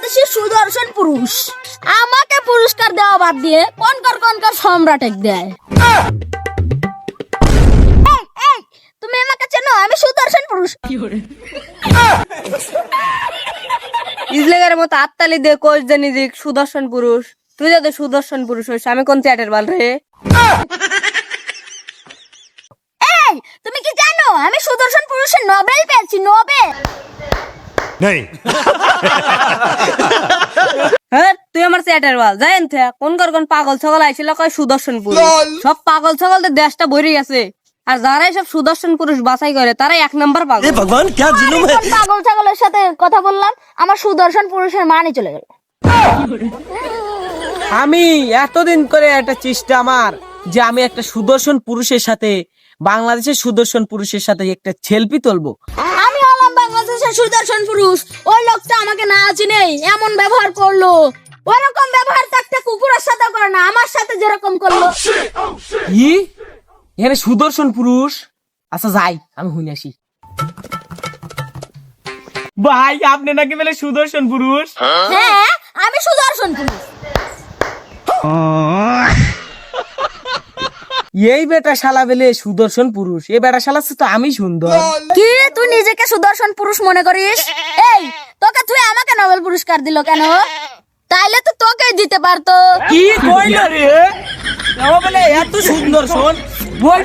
বাংলাদেশের সুদর্শন পুরুষ। আমাকে পুরস্কার দেওয়া বাদ দিয়ে কোনকার সম্রাটেক দেয়। এই, এই, তুমি আমাকে চেনো? আমি সুদর্শন পুরুষ। ইজলেগার মতো আত্মালি দিয়ে কোচ জানি যে সুদর্শন পুরুষ। তুই যদি সুদর্শন পুরুষ হইস আমি কোন চ্যাটের বাল রে? এই, তুমি কি জানো আমি সুদর্শন পুরুষের নোবেল পেয়েছি, নোবেল। नहीं হ্যাঁ তুই আমার চ্যাটের বাল জানেন থে কোন পাগল ছাগল আইছিল কয় সুদর্শন পুরুষ। সব পাগল ছাগলদের দেশটা ভরে গেছে, আর যারাই সব সুদর্শন পুরুষ বাছাই করে তারাই 1 নাম্বার পাগল। भगवान क्या जुल्म है। কোন পাগল ছাগলের সাথে কথা বললাম, আমার সুদর্শন পুরুষের মানে চলে গেল। আমি এতদিন করে একটা চেষ্টা আমার যে আমি একটা সুদর্শন পুরুষের সাথে, বাংলাদেশের সুদর্শন পুরুষের সাথে একটা সেলফি তুলবো। আমি হলাম বাংলাদেশের সুদর্শন পুরুষ। ওই লোকটা আমাকে না চিনে এমন ব্যবহার করলো। ওরকম ব্যবহার তো একটা কুকুরের সাথে করে না, আমার সাথে যেরকম করলো। কি এখানে সুদর্শন পুরুষ? আচ্ছা যাই আমি শুনে আসি। ভাই আপনি নাকি বলে সুদর্শন পুরুষ? হ্যাঁ, আমি সুদর্শন পুরুষ। এই বেটা শালা বেলে সুদর্শন পুরুষ, এই বেটা শালা তো আমি সুন্দর। কি তুই নিজেকে সুদর্শন পুরুষ মনে করিস? এই, তোকে তুই আমাকে নোবেল পুরস্কার দিল কেন? তাইলে তো তোকেই দিতে পারতো। কি কইল রে? ও বলে এত সুন্দর শোন বল।